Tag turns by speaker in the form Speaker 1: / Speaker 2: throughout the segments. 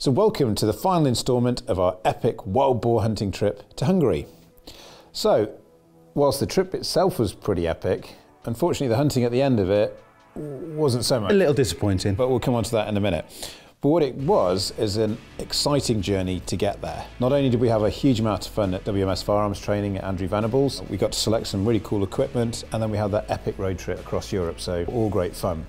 Speaker 1: So welcome to the final instalment of our epic wild boar hunting trip to Hungary. So, whilst the trip itself was pretty epic, unfortunately the hunting at the end of it wasn't so much.
Speaker 2: A little disappointing.
Speaker 1: But we'll come on to that in a minute. But what it was is an exciting journey to get there. Not only did we have a huge amount of fun at WMS Firearms training at Andrew Venables, we got to select some really cool equipment, and then we had that epic road trip across Europe, so all great fun.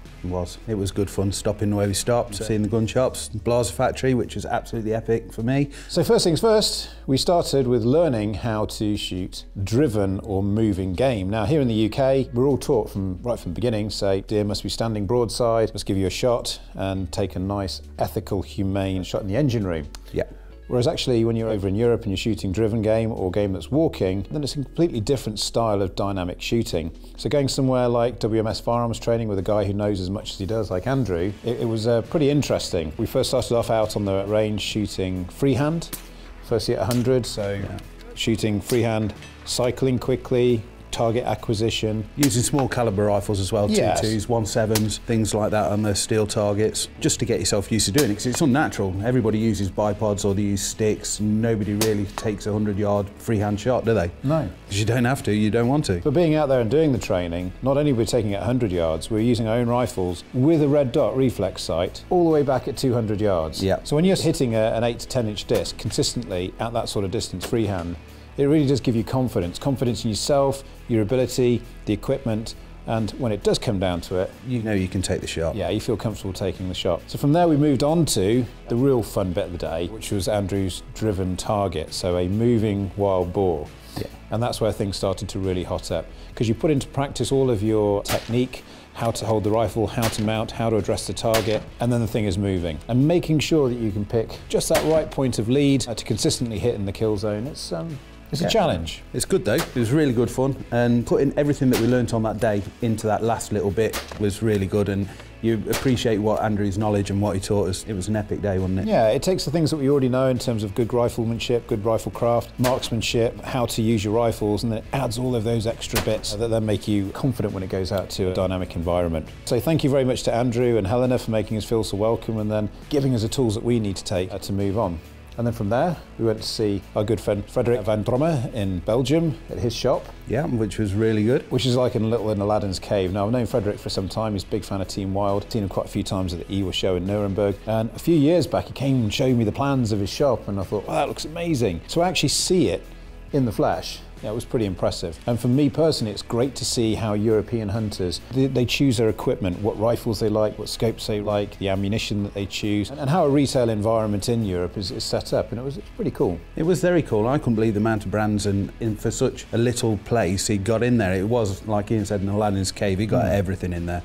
Speaker 2: It was good fun stopping where we stopped, seeing the gun shops, Blaser factory, which was absolutely epic for me.
Speaker 1: So first things first, we started with learning how to shoot driven or moving game. Now here in the UK, we're all taught right from the beginning, say deer must be standing broadside, must give you a shot and take a nice, ethical, humane shot in the engine room.
Speaker 2: Yeah.
Speaker 1: Whereas actually when you're over in Europe and you're shooting driven game or game that's walking, then it's a completely different style of dynamic shooting. So going somewhere like WMS Firearms training with a guy who knows as much as he does, like Andrew, it was pretty interesting. We first started off out on the range shooting freehand, firstly at 100, so shooting freehand, cycling quickly, target acquisition.
Speaker 2: Using small caliber rifles as well, 2.2s, 1.7s, things like that on the steel targets, just to get yourself used to doing it, because it's unnatural. Everybody uses bipods or they use sticks. Nobody really takes a 100-yard freehand shot, do they?
Speaker 1: No.
Speaker 2: Because you don't have to, you don't want to.
Speaker 1: But being out there and doing the training, not only were we taking it 100 yards, we were using our own rifles with a red dot reflex sight all the way back at 200 yards.
Speaker 2: Yeah.
Speaker 1: So when you're hitting an 8 to 10 inch disc consistently at that sort of distance freehand, it really does give you confidence in yourself, your ability, the equipment, and when it does come down to it,
Speaker 2: you know you can take the shot.
Speaker 1: Yeah, you feel comfortable taking the shot. So from there we moved on to the real fun bit of the day, which was Andrew's driven target, so a moving wild boar.
Speaker 2: Yeah.
Speaker 1: And that's where things started to really hot up, because you put into practice all of your technique, how to hold the rifle, how to mount, how to address the target, and then the thing is moving. And making sure that you can pick just that right point of lead to consistently hit in the kill zone, it's a challenge.
Speaker 2: It's good though, it was really good fun, and putting everything that we learnt on that day into that last little bit was really good, and you appreciate what Andrew's knowledge and what he taught us. It was an epic day, wasn't it?
Speaker 1: Yeah, it takes the things that we already know in terms of good riflemanship, good rifle craft, marksmanship, how to use your rifles, and then it adds all of those extra bits that then make you confident when it goes out to a dynamic environment. So thank you very much to Andrew and Helena for making us feel so welcome and then giving us the tools that we need to take to move on. And then from there, we went to see our good friend Frederick van Dromme in Belgium at his shop.
Speaker 2: Yeah, which was really good.
Speaker 1: Which is like a little in Aladdin's cave. Now, I've known Frederick for some time. He's a big fan of Team Wild. Seen him quite a few times at the EWA show in Nuremberg. And a few years back, he came and showed me the plans of his shop, and I thought, wow, that looks amazing. So I actually see it in the flesh. Yeah, it was pretty impressive. And for me personally, it's great to see how European hunters, they choose their equipment, what rifles they like, what scopes they like, the ammunition that they choose, and how a retail environment in Europe is set up. And it was pretty cool.
Speaker 2: It was very cool. I couldn't believe the amount of brands, and for such a little place, he got in there. It was, like Ian said, in Aladdin's cave. He got everything in there.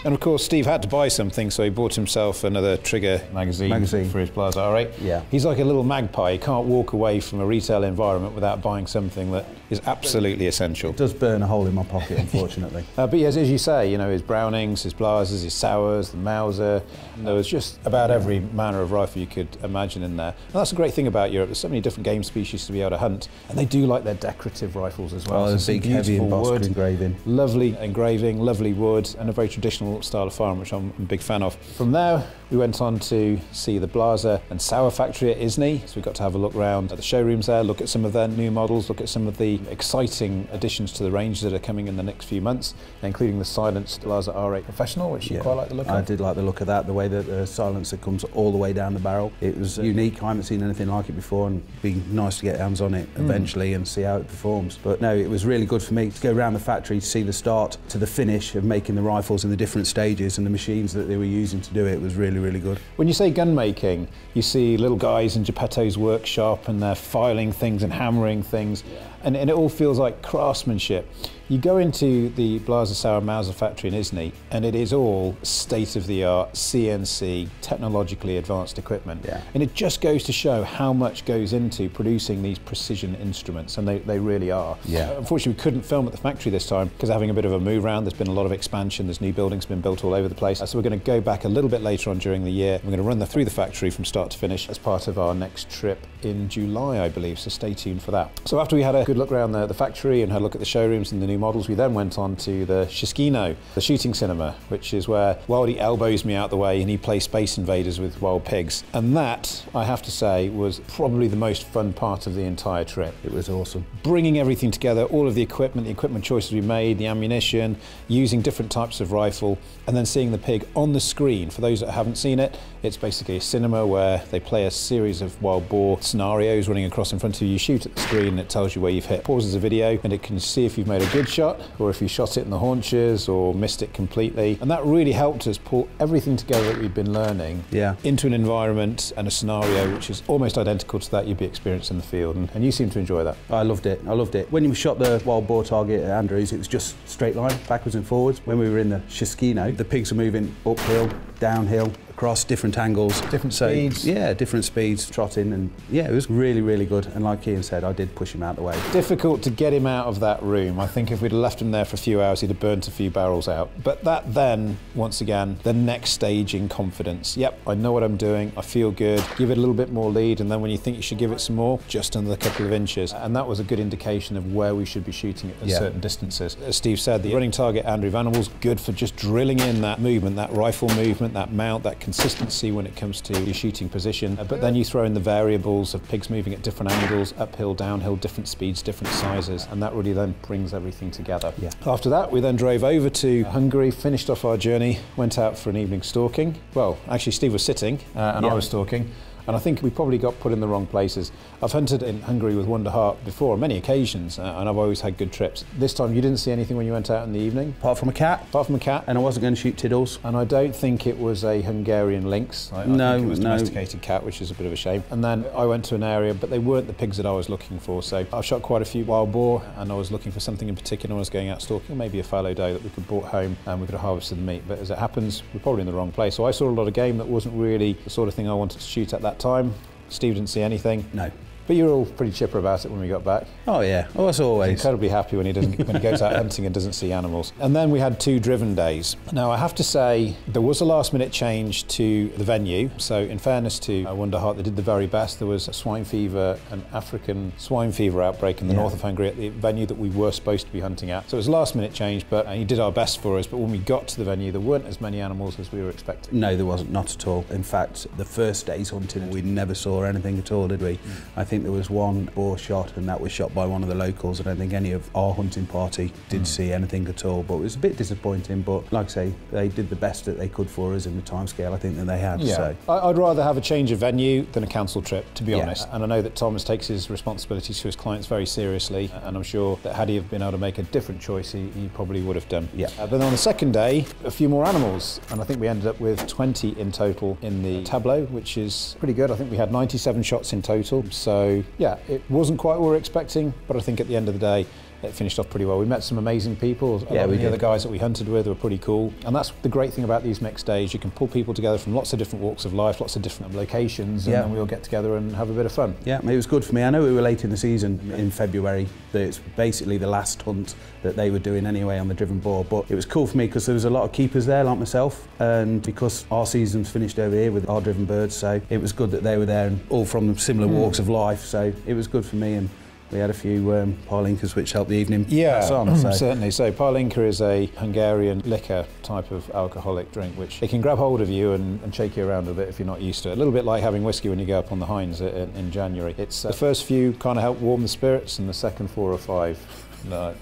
Speaker 1: And of course, Steve had to buy something, so he bought himself another Trigger magazine for his Blaser R8.
Speaker 2: Yeah.
Speaker 1: He's like a little magpie. He can't walk away from a retail environment without buying something that is absolutely essential.
Speaker 2: It does burn a hole in my pocket, unfortunately.
Speaker 1: But yes, as you say, you know, his Brownings, his Blasers, his Sauers, the Mauser, there was just about every manner of rifle you could imagine in there. And that's the great thing about Europe. There's so many different game species to be able to hunt, and they do like their decorative rifles as well.
Speaker 2: Oh, there's big, heavy embossed engraving.
Speaker 1: Lovely engraving, lovely wood, and a very traditional style of firearm, which I'm a big fan of. From there, we went on to see the Blaser and Sauer factory at Isny. So we got to have a look around at the showrooms there, look at some of their new models, look at some of the exciting additions to the range that are coming in the next few months, including the silenced Blaser R8 Professional, which you quite like the look of.
Speaker 2: I did like the look of that, the way that the silencer comes all the way down the barrel. It was unique. I haven't seen anything like it before, and it'd be nice to get hands on it eventually and see how it performs. But no, it was really good for me to go around the factory to see the start to the finish of making the rifles in the different stages, and the machines that they were using to do it was really, really good.
Speaker 1: When you say gun making, you see little guys in Geppetto's workshop and they're filing things and hammering things, and it all feels like craftsmanship. You go into the Blaser Sauer Mauser factory in Isny, and it is all state-of-the-art CNC, technologically advanced equipment.
Speaker 2: Yeah.
Speaker 1: And it just goes to show how much goes into producing these precision instruments, and they really are.
Speaker 2: Yeah.
Speaker 1: Unfortunately, we couldn't film at the factory this time because having a bit of a move around. There's been a lot of expansion. There's new buildings been built all over the place. So we're going to go back a little bit later on during the year. We're going to run through the factory from start to finish as part of our next trip in July, I believe. So stay tuned for that. So after we had a good look around the factory and had a look at the showrooms and the new new models, we then went on to the Shiskino, the shooting cinema, which is where Wildy elbows me out the way and he plays Space Invaders with wild pigs. And that, I have to say, was probably the most fun part of the entire trip.
Speaker 2: It was awesome.
Speaker 1: Bringing everything together, all of the equipment choices we made, the ammunition, using different types of rifle, and then seeing the pig on the screen. For those that haven't seen it, it's basically a cinema where they play a series of wild boar scenarios running across in front of you. You shoot at the screen and it tells you where you've hit. Pauses the video and it can see if you've made a good shot or if you shot it in the haunches or missed it completely. And that really helped us pull everything together that we'd been learning into an environment and a scenario which is almost identical to that you'd be experiencing in the field. And you seem to enjoy that.
Speaker 2: I loved it. I loved it. When we shot the wild boar target at Andrews, it was just straight line, backwards and forwards. When we were in the Shiskino, the pigs were moving uphill, downhill, across different angles.
Speaker 1: Different speeds.
Speaker 2: Yeah, different speeds, trotting, and yeah, it was really, really good. And like Ian said, I did push him out the way.
Speaker 1: Difficult to get him out of that room. I think if we'd left him there for a few hours, he'd have burnt a few barrels out. But that then, once again, the next stage in confidence. Yep, I know what I'm doing, I feel good. Give it a little bit more lead, and then when you think you should give it some more, just another couple of inches. And that was a good indication of where we should be shooting at certain distances. As Steve said, the running target Andrew Vanderwall's good for just drilling in that movement, that rifle movement, that mount, that consistency when it comes to your shooting position. But then you throw in the variables of pigs moving at different angles, uphill, downhill, different speeds, different sizes, and that really then brings everything together. Yeah. After that, we then drove over to Hungary, finished off our journey, went out for an evening stalking. Well, actually Steve was sitting and I was stalking. And I think we probably got put in the wrong places. I've hunted in Hungary with Wonder Hawke before on many occasions, and I've always had good trips. This time you didn't see anything when you went out in the evening?
Speaker 2: Apart from a cat.
Speaker 1: Apart from a cat.
Speaker 2: And I wasn't going to shoot tiddles.
Speaker 1: And I don't think it was a Hungarian lynx. I think it was a domesticated cat, which is a bit of a shame. And then I went to an area, but they weren't the pigs that I was looking for. So I've shot quite a few wild boar, and I was looking for something in particular when I was going out stalking, maybe a fallow doe that we could brought home and we could have harvested the meat. But as it happens, we're probably in the wrong place. So I saw a lot of game that wasn't really the sort of thing I wanted to shoot at that time. Steve didn't see anything.
Speaker 2: No.
Speaker 1: But you were all pretty chipper about it when we got back.
Speaker 2: Oh yeah, I was always.
Speaker 1: He's incredibly happy when he goes out hunting and doesn't see animals. And then we had 2 driven days. Now I have to say there was a last minute change to the venue. So in fairness to Wonder Hawke, they did the very best. There was a swine fever, an African swine fever outbreak in the north of Hungary at the venue that we were supposed to be hunting at. So it was a last minute change, but he did our best for us. But when we got to the venue, there weren't as many animals as we were expecting.
Speaker 2: No, there wasn't, not at all. In fact, the first day's hunting, we never saw anything at all, did we? I think there was one boar shot, and that was shot by one of the locals. I don't think any of our hunting party did see anything at all, but it was a bit disappointing. But like I say, they did the best that they could for us in the timescale I think that they had.
Speaker 1: Yeah.
Speaker 2: So
Speaker 1: I'd rather have a change of venue than a cancelled trip, to be honest. And I know that Thomas takes his responsibilities to his clients very seriously, and I'm sure that had he have been able to make a different choice, he probably would have done. Yeah. But then on the second day, a few more animals, and I think we ended up with 20 in total in the tableau, which is pretty good. I think we had 97 shots in total. So yeah, it wasn't quite what we were expecting, but I think at the end of the day, it finished off pretty well. We met some amazing people. A lot of the other guys that we hunted with were pretty cool. And that's the great thing about these mixed days. You can pull people together from lots of different walks of life, lots of different locations, and then we all get together and have a bit of fun. Yeah,
Speaker 2: it was good for me. I know we were late in the season in February. It's basically the last hunt that they were doing anyway on the driven boar. But it was cool for me because there was a lot of keepers there, like myself. And because our season's finished over here with our driven birds, so it was good that they were there and all from similar walks of life. So it was good for me. And we had a few parlinkers which helped the evening pass on. So.
Speaker 1: Certainly. So parlinker is a Hungarian liquor type of alcoholic drink which it can grab hold of you and shake you around a bit if you're not used to it. A little bit like having whiskey when you go up on the Hinds in January. It's the first few kind of help warm the spirits, and the second 4 or 5 no.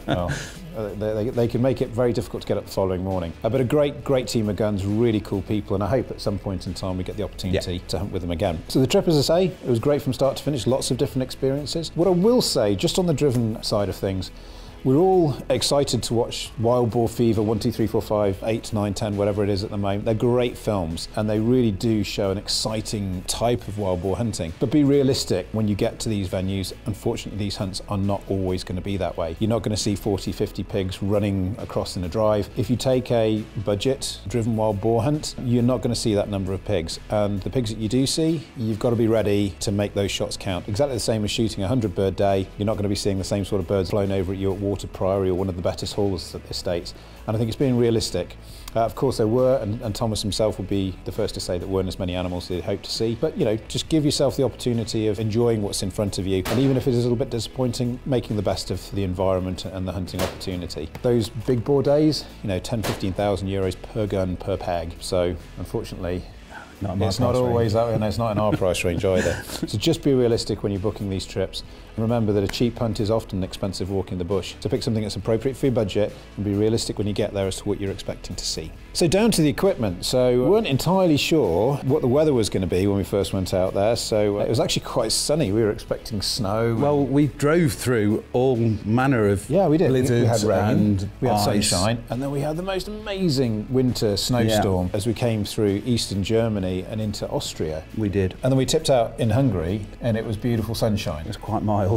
Speaker 1: Well, they can make it very difficult to get up the following morning. But a great team of guns, really cool people, and I hope at some point in time we get the opportunity to hunt with them again. So the trip, as I say, it was great from start to finish, lots of different experiences. What I will say, just on the driven side of things, we're all excited to watch Wild Boar Fever 1, 2, 3, 4, 5, 8, 9, 10, whatever it is at the moment. They're great films and they really do show an exciting type of wild boar hunting. But be realistic when you get to these venues. Unfortunately, these hunts are not always going to be that way. You're not going to see 40, 50 pigs running across in a drive. If you take a budget driven wild boar hunt, you're not going to see that number of pigs. And the pigs that you do see, you've got to be ready to make those shots count. Exactly the same as shooting a 100 bird day. You're not going to be seeing the same sort of birds flown over at you at Water Priory or one of the better haulers estates. And I think it's being realistic. Of course there were, and Thomas himself will be the first to say that weren't as many animals as he'd hoped to see. But, you know, just give yourself the opportunity of enjoying what's in front of you. And even if it is a little bit disappointing, making the best of the environment and the hunting opportunity. Those big boar days, you know, 10, 15,000 euros per gun, per peg. So, unfortunately, it's not always that way, and it's not in our price range either. So just be realistic when you're booking these trips. And remember that a cheap hunt is often an expensive walk in the bush. So pick something that's appropriate for your budget and be realistic when you get there as to what you're expecting to see. So down to the equipment. So we weren't entirely sure what the weather was going to be when we first went out there. So it was actually quite sunny. We were expecting snow.
Speaker 2: Well, we drove through all manner of blizzards.
Speaker 1: We had rain, we had
Speaker 2: ice.
Speaker 1: sunshine, and then we had the most amazing winter snowstorm as we came through eastern Germany and into Austria.
Speaker 2: We did.
Speaker 1: And then we tipped out in Hungary and it was beautiful sunshine.
Speaker 2: It was quite mild.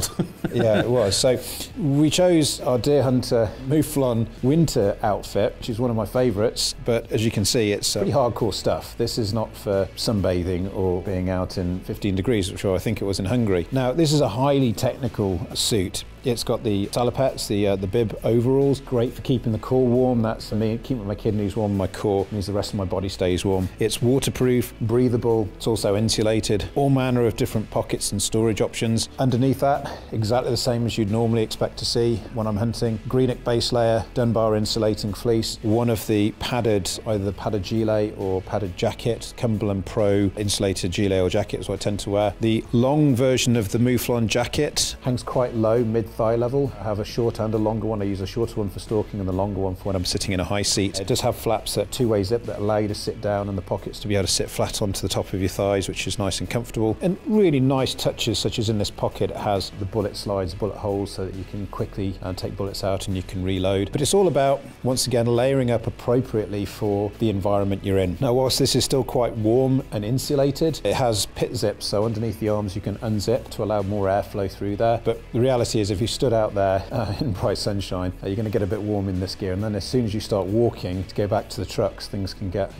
Speaker 1: Yeah, it was. So we chose our Deer Hunter Mouflon winter outfit, which is one of my favourites, but as you can see, it's pretty hardcore stuff. This is not for sunbathing or being out in 15 degrees, which I think it was in Hungary. Now, this is a highly technical suit. It's got the salopets, the bib overalls, great for keeping the core warm. That's for me, keeping my kidneys warm, my core means the rest of my body stays warm. It's waterproof, breathable, it's also insulated, all manner of different pockets and storage options. Underneath that, exactly the same as you'd normally expect to see when I'm hunting. Greenock base layer, Dunbar insulating fleece, one of the padded, either the padded gilet or padded jacket, Cumberland Pro insulated gilet or jacket is what I tend to wear. The long version of the Mouflon jacket hangs quite low, mid-thigh level. I have a short and a longer one. I use a shorter one for stalking and the longer one for when I'm sitting in a high seat. It does have flaps that two-way zip that allow you to sit down and the pockets to be able to sit flat onto the top of your thighs, which is nice and comfortable. And really nice touches, such as in this pocket, it has the bullet slides, bullet holes, so that you can quickly take bullets out and you can reload. But it's all about, once again, layering up appropriately for the environment you're in. Now, whilst this is still quite warm and insulated, it has pit zips, so underneath the arms you can unzip to allow more airflow through there. But the reality is, if you stood out there in bright sunshine, you're going to get a bit warm in this gear, and then as soon as you start walking to go back to the trucks, things can get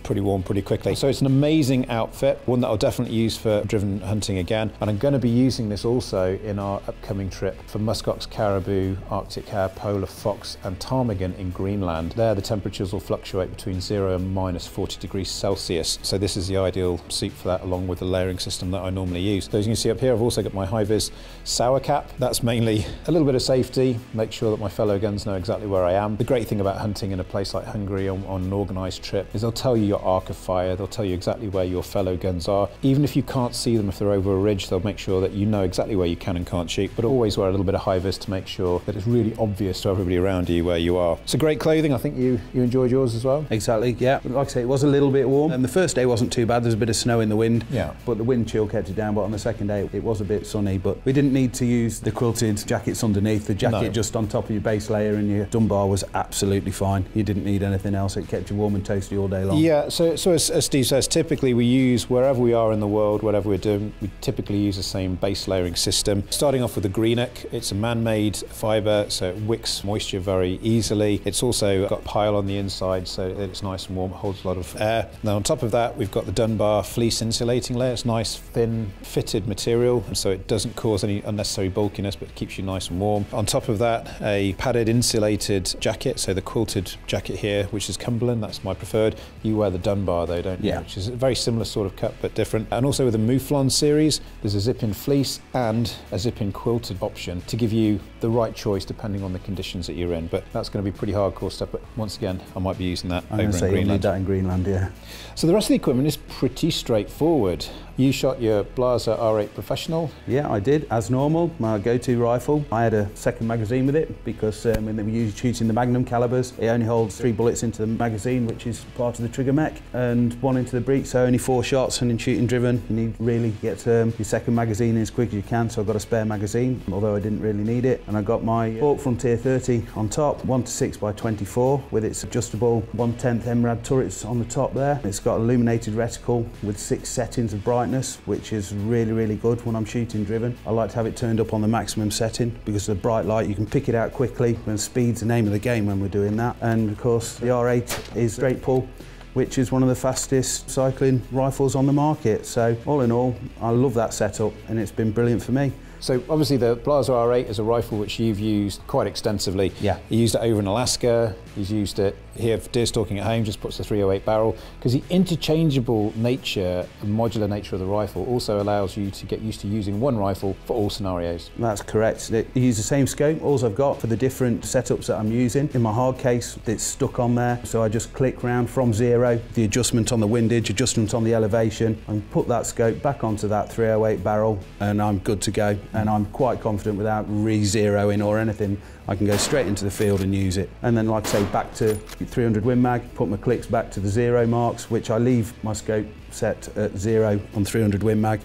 Speaker 1: pretty warm pretty quickly. So it's an amazing outfit, one that I'll definitely use for driven hunting again, and I'm going to be using this also in our upcoming trip for muskox, caribou, Arctic hare, polar fox and ptarmigan in Greenland. There the temperatures will fluctuate between 0 and minus 40 degrees Celsius, so this is the ideal suit for that, along with the layering system that I normally use. So as you can see up here, I've also got my high-vis sour cap. That's mainly a little bit of safety, make sure that my fellow guns know exactly where I am. The great thing about hunting in a place like Hungary on an organised trip is they'll tell you your arc of fire, they'll tell you exactly where your fellow guns are. Even if you can't see them, if they're over a ridge, they'll make sure that you know exactly where you can and can't shoot, but always wear a little bit of high-vis to make sure that it's really obvious to everybody around you where you are. So great clothing. I think you enjoyed yours as well?
Speaker 2: Exactly, yeah. Like I say, it was a little bit warm. And the first day wasn't too bad, there's a bit of snow in the wind, but the wind chill kept it down. But on the second day, it was a bit sunny, but we didn't need to use the quilted jackets underneath. The jacket just on top of your base layer, and your Dunbar was absolutely fine. You didn't need anything else. It kept you warm and toasty all day long.
Speaker 1: Yeah, so as Steve says, typically we use, wherever we are in the world, whatever we're doing, we typically use the same base layering system. Starting off with the Greenock, it's a man-made fibre, so it wicks moisture very easily. It's also got pile on the inside, so it's nice and warm, it holds a lot of air. Now on top of that, we've got the Dunbar fleece insulating layer. It's nice, thin, fitted material, and so it doesn't cause any unnecessary bulkiness, but it keeps you nice and warm. On top of that, a padded insulated jacket, so the quilted jacket here, which is Cumberland, that's my preferred. You wear the Dunbar though, don't you?
Speaker 2: Yeah.
Speaker 1: Which is a very similar sort of cut, but different. And also with the Mouflon series, there's a zip-in fleece and a zip-in quilted option to give you the right choice depending on the conditions that you're in. But that's going to be pretty hardcore stuff, but once again, I might be using that over in Greenland.
Speaker 2: You'll need that in Greenland, yeah.
Speaker 1: So the rest of the equipment is pretty straightforward. You shot your Blaser R8 Professional.
Speaker 2: Yeah, I did, as normal. My go-to rifle. I had a second magazine with it because when they were shooting the Magnum calibers, it only holds 3 bullets into the magazine, which is part of the trigger mech, and 1 into the breech, so only 4 shots. And in shooting driven, you need really get your second magazine in as quick as you can, so I've got a spare magazine, although I didn't really need it. And I got my Hawke Frontier 30 on top, 1:6 by 24, with its adjustable 1/10 MRAD turrets on the top there. It's got illuminated reticle with 6 settings of brightness, which is really, really good when I'm shooting driven. I like to have it turned up on the maximum setting because of the bright light, you can pick it out quickly, and speed's the name of the game when we're doing that. And of course, the R8 is straight pull, which is one of the fastest cycling rifles on the market. So all in all, I love that setup, and it's been brilliant for me.
Speaker 1: So obviously the Blaser R8 is a rifle which you've used quite extensively.
Speaker 2: Yeah.
Speaker 1: You used it over in Alaska, he's used it here for deer stalking at home, just puts the 308 barrel, because the interchangeable nature and modular nature of the rifle also allows you to get used to using one rifle for all scenarios.
Speaker 2: That's correct. You use the same scope, all I've got for the different setups that I'm using. In my hard case, it's stuck on there, so I just click round from 0, the adjustment on the windage, adjustment on the elevation, and put that scope back onto that 308 barrel, and I'm good to go. And I'm quite confident without re-zeroing or anything, I can go straight into the field and use it. And then, like I say, back to 300 Win Mag, put my clicks back to the 0 marks, which I leave my scope set at 0 on 300 Win Mag,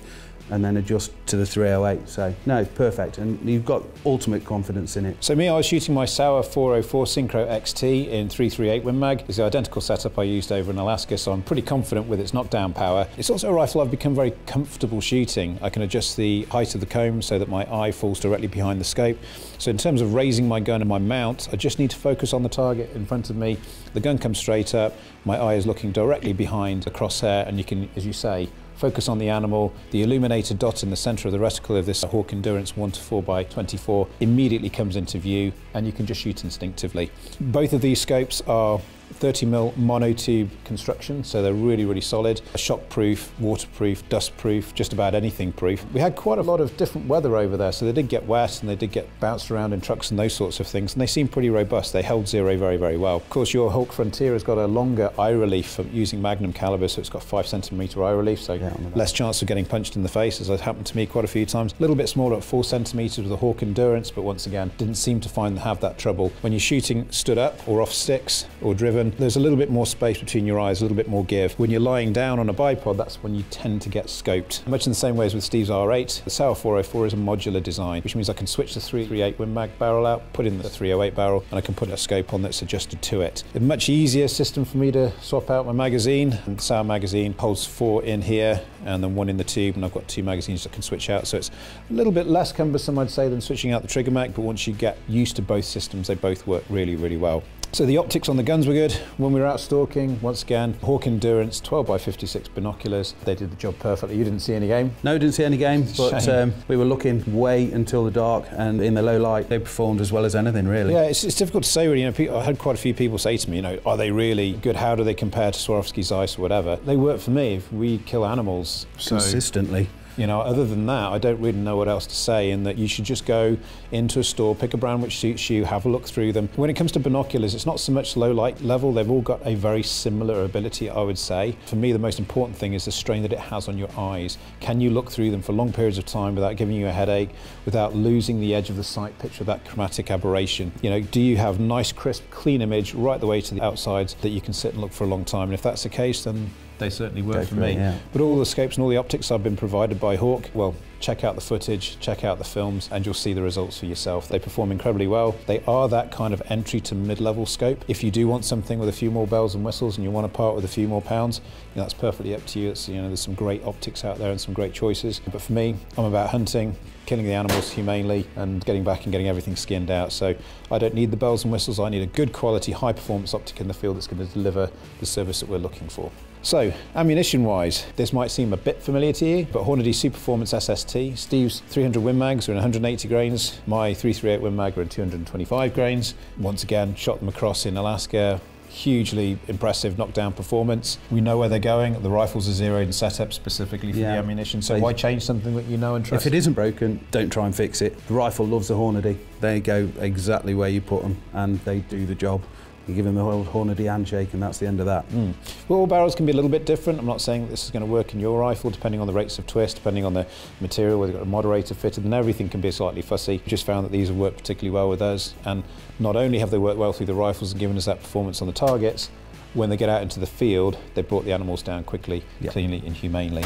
Speaker 2: and then adjust to the 308. So no, perfect, and you've got ultimate confidence in it.
Speaker 1: So me, I was shooting my Sauer 404 Synchro XT in 338 Win Mag. It's the identical setup I used over in Alaska, so I'm pretty confident with its knockdown power. It's also a rifle I've become very comfortable shooting. I can adjust the height of the comb so that my eye falls directly behind the scope. So in terms of raising my gun and my mount, I just need to focus on the target in front of me. The gun comes straight up, my eye is looking directly behind the crosshair, and you can, as you say, focus on the animal. The illuminated dot in the centre of the reticle of this Hawke Endurance 1-4x24 immediately comes into view, and you can just shoot instinctively. Both of these scopes are 30mm monotube construction, so they're really, really solid. Shockproof, waterproof, dustproof, just about anything proof. We had quite a lot of different weather over there, so they did get wet and they did get bounced around in trucks and those sorts of things, and they seem pretty robust. They held 0 very, very well. Of course, your Hawke Frontier has got a longer eye relief from using Magnum caliber, so it's got 5cm eye relief, so less chance of getting punched in the face, as has happened to me quite a few times. A little bit smaller at 4cm with the Hawke Endurance, but once again, didn't seem to have that trouble. When you're shooting stood up or off sticks or driven, there's a little bit more space between your eyes, a little bit more give. When you're lying down on a bipod, that's when you tend to get scoped. Much in the same way as with Steve's R8, the Sauer 404 is a modular design, which means I can switch the 338 Win Mag barrel out, put in the 308 barrel, and I can put a scope on that's adjusted to it. A much easier system for me to swap out my magazine. And the Sauer magazine holds 4 in here and then 1 in the tube, and I've got 2 magazines that can switch out, so it's a little bit less cumbersome, I'd say, than switching out the trigger mag, but once you get used to both systems, they both work really, really well. So the optics on the guns were good. When we were out stalking, once again, Hawke Endurance 12x56 binoculars. They did the job perfectly. You didn't see any game?
Speaker 2: No, didn't see any game, but we were looking way until the dark, and in the low light, they performed as well as anything, really.
Speaker 1: Yeah, it's difficult to say, really. You know, I had quite a few people say to me, you know, are they really good? How do they compare to Swarovski Zeiss or whatever? They work for me if we kill animals.
Speaker 2: Consistently.
Speaker 1: You know, other than that, I don't really know what else to say, in that you should just go into a store, pick a brand which suits you, have a look through them. When it comes to binoculars, it's not so much low light level, they've all got a very similar ability, I would say. For me, the most important thing is the strain that it has on your eyes. Can you look through them for long periods of time without giving you a headache, without losing the edge of the sight picture, that chromatic aberration? You know, do you have nice, crisp, clean image right the way to the outsides that you can sit and look for a long time? And if that's the case, then they certainly work for me. Yeah. But all the scopes and all the optics I've been provided by Hawke, well, check out the footage, check out the films, and you'll see the results for yourself. They perform incredibly well. They are that kind of entry to mid-level scope. If you do want something with a few more bells and whistles and you want to part with a few more pounds, you know, that's perfectly up to you. It's, you know, there's some great optics out there and some great choices. But for me, I'm about hunting, killing the animals humanely, and getting back and getting everything skinned out. So I don't need the bells and whistles. I need a good quality, high performance optic in the field that's going to deliver the service that we're looking for. So, ammunition-wise, this might seem a bit familiar to you, but Hornady Superformance SST, Steve's 300 Win Mags are in 180 grains, my 338 Win Mag are in 225 grains. Once again, shot them across in Alaska. Hugely impressive knockdown performance. We know where they're going. The rifles are zeroed and set up specifically for the ammunition, so why change something that you know and trust?
Speaker 2: If it isn't broken, don't try and fix it. The rifle loves the Hornady. They go exactly where you put them, and they do the job. You give them the whole Hornady handshake, and that's the end of that.
Speaker 1: Well, all barrels can be a little bit different. I'm not saying that this is going to work in your rifle, depending on the rates of twist, depending on the material, whether you've got a moderator fitted, and everything can be slightly fussy. We just found that these have worked particularly well with us, and not only have they worked well through the rifles and given us that performance on the targets, when they get out into the field, they brought the animals down quickly, cleanly and humanely.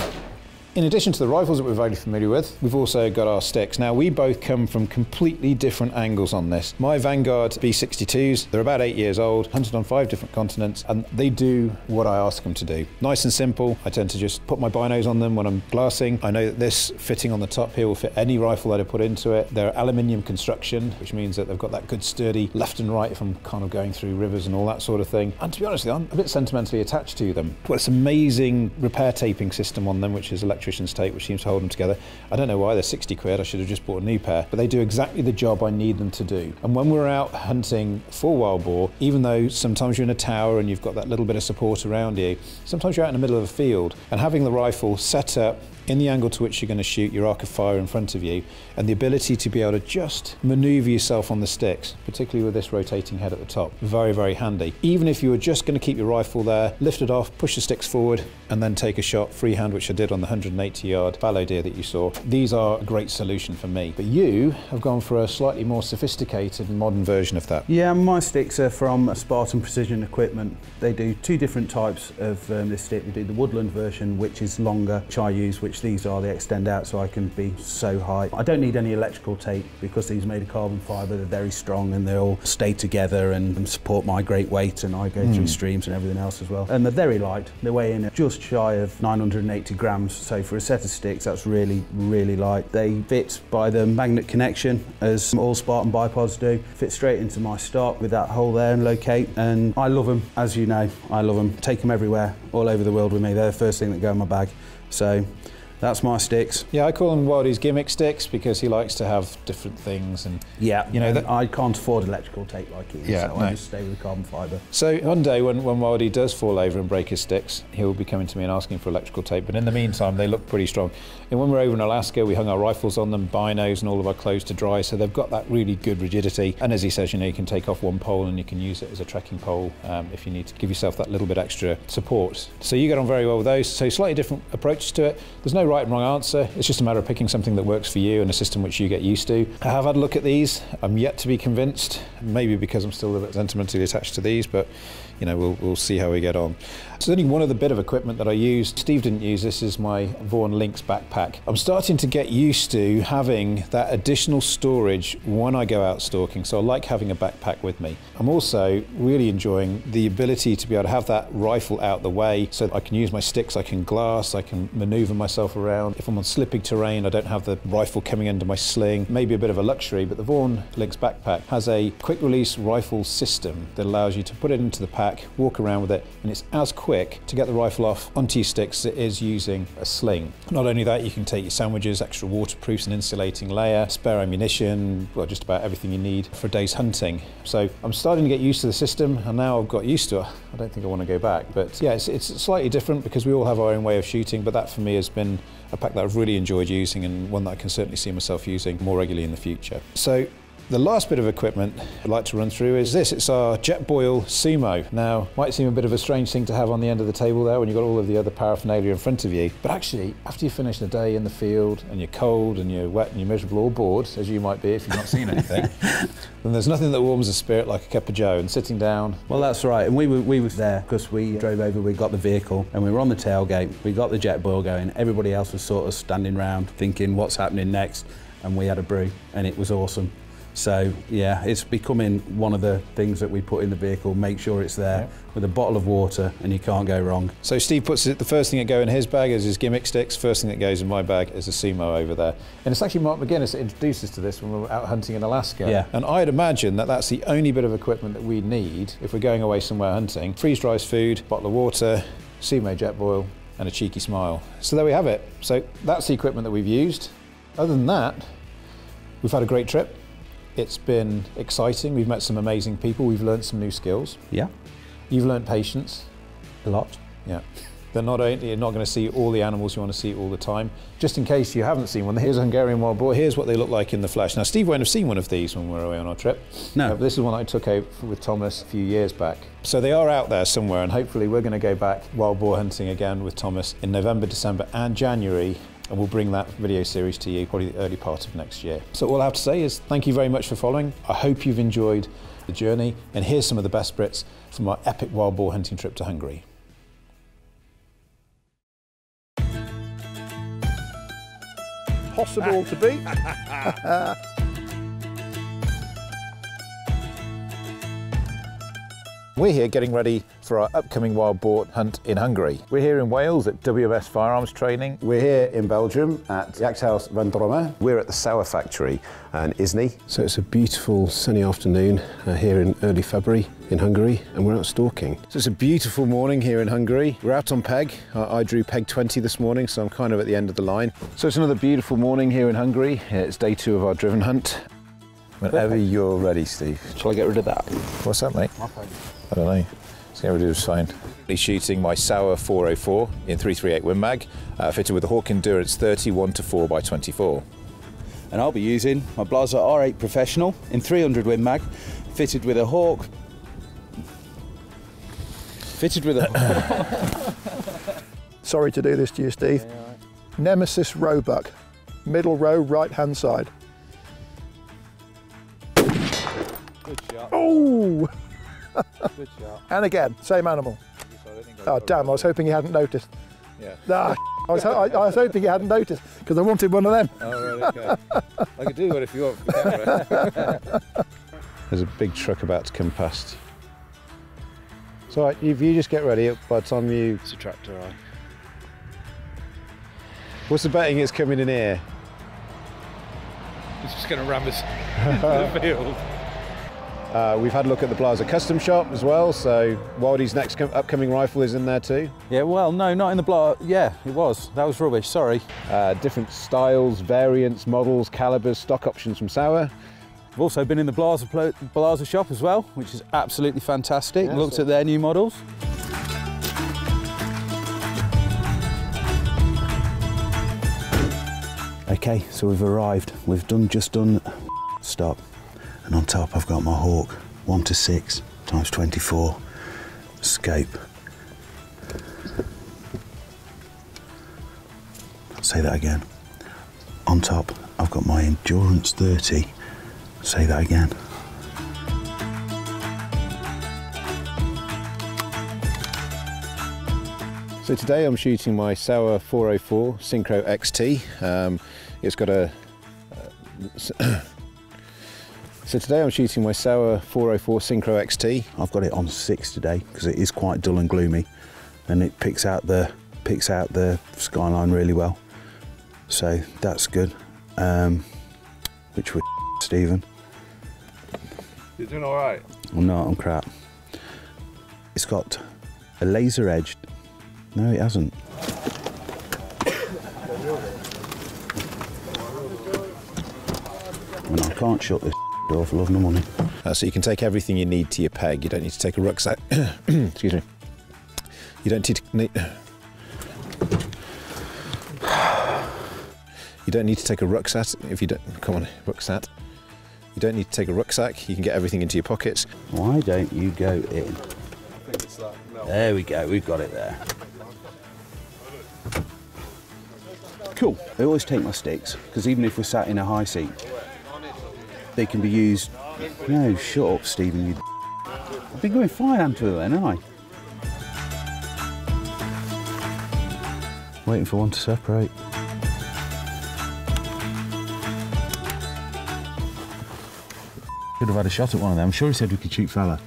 Speaker 1: In addition to the rifles that we're very familiar with, we've also got our sticks. Now, we both come from completely different angles on this. My Vanguard B62s, they're about 8 years old, hunted on 5 different continents, and they do what I ask them to do. Nice and simple. I tend to just put my binos on them when I'm glassing. I know that this fitting on the top here will fit any rifle that I put into it. They're aluminium construction, which means that they've got that good sturdy left and right if I'm kind of going through rivers and all that sort of thing. And to be honest with you, I'm a bit sentimentally attached to them. Well, it's an amazing repair taping system on them, which is electronic electrician's tape which seems to hold them together. I don't know why, they're 60 quid, I should have just bought a new pair, but they do exactly the job I need them to do. And when we're out hunting for wild boar, even though sometimes you're in a tower and you've got that little bit of support around you, sometimes you're out in the middle of a field, and having the rifle set up in the angle to which you're going to shoot, your arc of fire in front of you, and the ability to be able to just maneuver yourself on the sticks, particularly with this rotating head at the top, very, very handy. Even if you were just going to keep your rifle there, lift it off, push the sticks forward, and then take a shot freehand, which I did on the 180-yard fallow deer that you saw. These are a great solution for me. But you have gone for a slightly more sophisticated and modern version of that.
Speaker 2: Yeah, my sticks are from Spartan Precision Equipment. They do two different types of this stick. They do the woodland version, which is longer, which I use, which these are. They extend out so I can be so high. I don't need any electrical tape because these are made of carbon fibre. They're very strong and they all stay together and support my great weight, and I go through streams and everything else as well. And they're very light. They weigh in just shy of 980 grams. So for a set of sticks, that's really, really light. They fit by the magnet connection, as all Spartan bipods do. Fit straight into my stock with that hole there and locate. And I love them, as you know. I love them. Take them everywhere, all over the world with me. They're the first thing that go in my bag. So that's my sticks.
Speaker 1: Yeah, I call them Wildie's gimmick sticks because he likes to have different things, and
Speaker 2: yeah, you know, I can't afford electrical tape like he is, so I just stay with carbon fibre.
Speaker 1: So one day when Wildie does fall over and break his sticks, he'll be coming to me and asking for electrical tape, but in the meantime they look pretty strong. And when we're over in Alaska, we hung our rifles on them, binos and all of our clothes to dry, so they've got that really good rigidity. And as he says, you know, you can take off one pole and you can use it as a trekking pole if you need to give yourself that little bit extra support. So you get on very well with those. So slightly different approaches to it. There's no right and wrong answer. It's just a matter of picking something that works for you and a system which you get used to. I have had a look at these. I'm yet to be convinced, maybe because I'm still a bit sentimentally attached to these, but you know, we'll see how we get on. So only one other bit of equipment that I used. Steve didn't use this. Is my Boar Lynx backpack. I'm starting to get used to having that additional storage when I go out stalking, so I like having a backpack with me. I'm also really enjoying the ability to be able to have that rifle out the way so that I can use my sticks, I can glass, I can maneuver myself around. If I'm on slippy terrain, I don't have the rifle coming under my sling. Maybe a bit of a luxury, but the Boar Lynx backpack has a quick release rifle system that allows you to put it into the pack, walk around with it, and it's as quick to get the rifle off onto your sticks as it is using a sling. Not only that, you can take your sandwiches, extra waterproofs and insulating layer, spare ammunition, well, just about everything you need for a day's hunting. So I'm starting to get used to the system, and now I've got used to it, I don't think I want to go back. But yeah, it's slightly different because we all have our own way of shooting, but that for me has been a pack that I've really enjoyed using, and one that I can certainly see myself using more regularly in the future. So the last bit of equipment I'd like to run through is this. It's our Jetboil Sumo. Now, might seem a bit of a strange thing to have on the end of the table there when you've got all of the other paraphernalia in front of you, but actually, after you finish the day in the field and you're cold and you're wet and you're miserable or bored, as you might be if you've not seen anything, then there's nothing that warms the spirit like a cup of joe and sitting down.
Speaker 2: Well, that's right, and we were there because we drove over, we got the vehicle, and we were on the tailgate, we got the Jetboil going, everybody else was sort of standing around thinking what's happening next, and we had a brew, and it was awesome. So yeah, it's becoming one of the things that we put in the vehicle, make sure it's there with a bottle of water, and you can't go wrong.
Speaker 1: So Steve puts it, the first thing that go in his bag is his gimmick sticks, first thing that goes in my bag is a Sumo over there. And it's actually Mark McGuinness that introduced us to this when we were out hunting in Alaska.
Speaker 2: Yeah.
Speaker 1: And I'd imagine that that's the only bit of equipment that we need if we're going away somewhere hunting. Freeze-dried food, bottle of water, Sumo Jetboil, and a cheeky smile. So there we have it. So that's the equipment that we've used. Other than that, we've had a great trip. It's been exciting. We've met some amazing people. We've learned some new skills.
Speaker 2: Yeah.
Speaker 1: You've learned patience.
Speaker 2: A lot.
Speaker 1: Yeah. They're not only, you're not going to see all the animals you want to see all the time. Just in case you haven't seen one, here's a Hungarian wild boar. Here's what they look like in the flesh. Now, Steve won't have seen one of these when we were away on our trip.
Speaker 2: No.
Speaker 1: But this is one I took out with Thomas a few years back. So they are out there somewhere, and hopefully we're going to go back wild boar hunting again with Thomas in November, December and January. And we'll bring that video series to you probably the early part of next year. So all I have to say is thank you very much for following. I hope you've enjoyed the journey, and here's some of the best bits from our epic wild boar hunting trip to Hungary.
Speaker 3: Possible to beat.
Speaker 1: We're here getting ready for our upcoming wild boar hunt in Hungary. We're here in Wales at WMS Firearms Training.
Speaker 3: We're here in Belgium at Jachthuis van Dromme.
Speaker 4: We're at the Sauer factory in Izny.
Speaker 5: So it's a beautiful sunny afternoon here in early February in Hungary, and we're out stalking.
Speaker 1: So it's a beautiful morning here in Hungary. We're out on peg. I drew peg 20 this morning, so I'm kind of at the end of the line. So it's another beautiful morning here in Hungary. It's day 2 of our driven hunt. Whenever you're ready, Steve.
Speaker 2: Shall I get rid of that?
Speaker 1: What's that, mate? I don't know. Let's get rid of this fine. Shooting my Sauer 404 in 338 Win Mag, fitted with a Hawke Endurance 30 1-4 by 24.
Speaker 2: And I'll be using my Blaser R8 Professional in 300 Win Mag, fitted with a Hawke.
Speaker 6: Sorry to do this to you, Steve. Yeah, right. Nemesis Roebuck, middle row, right hand side.
Speaker 1: Good shot.
Speaker 6: Oh!
Speaker 1: Good shot.
Speaker 6: And again, same animal. Oh damn, I was hoping you hadn't noticed.
Speaker 1: Yeah.
Speaker 6: Nah, I was hoping you hadn't noticed, because I wanted one of them.
Speaker 1: Oh, right, okay. I could do one if you want for the camera. There's a big truck about to come past. It's all right, if you just get ready, by the time you...
Speaker 2: It's a tractor eye.
Speaker 1: What's the betting it's coming in here?
Speaker 2: It's just going to ram us into the field.
Speaker 1: We've had a look at the Blaser Custom Shop as well, so Wildie's next upcoming rifle is in there too.
Speaker 2: Yeah, well, no, not in the Blaser. Yeah, it was. That was rubbish, sorry.
Speaker 1: Different styles, variants, models, calibers, stock options from Sauer.
Speaker 2: I've also been in the Blaser shop as well, which is absolutely fantastic.
Speaker 1: Yeah,
Speaker 2: looked at their new models. Okay, so we've arrived. We've just done stop. And on top I've got my Hawke 1-6 × 24 scope. Say that again. On top I've got my Endurance 30. Say that again.
Speaker 1: So today I'm shooting my Sauer 404 Synchro XT. It's got a... So today I'm shooting my Sauer 404 Synchro XT.
Speaker 2: I've got it on 6 today because it is quite dull and gloomy, and it picks out the skyline really well. So that's good. Which was Stephen.
Speaker 7: You're doing all right.
Speaker 2: I'm not. I'm crap. It's got a laser edged. No, it hasn't. And I can't shut this door for love nor money.
Speaker 1: So you can take everything you need to your peg. You don't need to take a rucksack. Excuse me. You don't need to take a rucksack if you don't. Come on, rucksack. You don't need to take a rucksack. You can get everything into your pockets.
Speaker 2: Why don't you go in?
Speaker 7: I think it's that. No.
Speaker 2: There we go. We've got it there. Cool. I always take my sticks because even if we're sat in a high seat, they can be used. No, shut up, Stephen. You. I've been going fine to it then, haven't I? Waiting for one to separate. Could have had a shot at one of them. I'm sure he said we could shoot fella.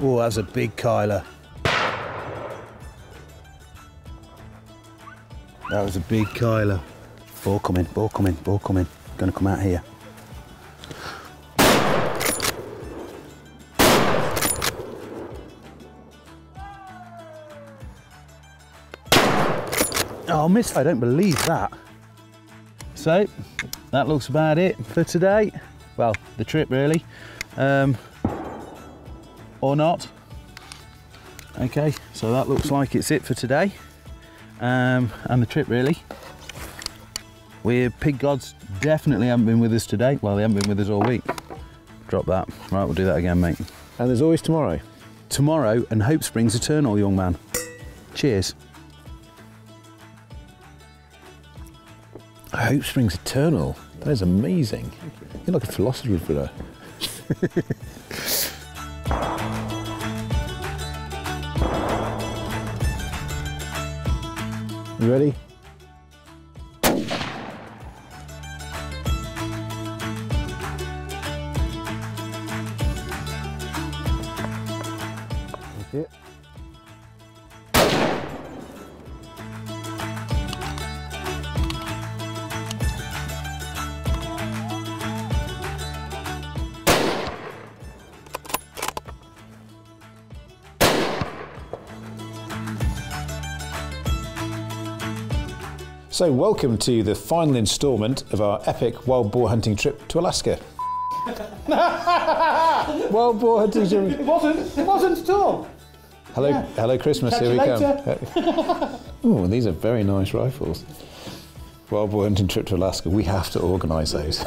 Speaker 2: Oh, that's a big Kyler. That was a big Kyler. Ball coming, ball coming, ball coming. Gonna come out here. Oh, I missed. I don't believe that. So, that looks about it for today. Well, the trip really. Or not. Okay, so that looks like it's it for today. And the trip really. We're pig gods definitely haven't been with us today. Well, they haven't been with us all week. Drop that. Right, we'll do that again, mate.
Speaker 1: And there's always tomorrow.
Speaker 2: Tomorrow, and hope springs eternal, young man. Cheers.
Speaker 1: Hope springs eternal. That is amazing. You're like a philosopher for that. You ready?
Speaker 2: Yeah.
Speaker 1: So welcome to the final instalment of our epic wild boar hunting trip to Alaska. Wild boar hunting trip.
Speaker 8: It wasn't at all.
Speaker 1: Hello, hello Christmas,
Speaker 8: Catch
Speaker 1: here
Speaker 8: you
Speaker 1: we
Speaker 8: later.
Speaker 1: come. Oh, these are very nice rifles. Wild boar hunting trip to Alaska, we have to organise those.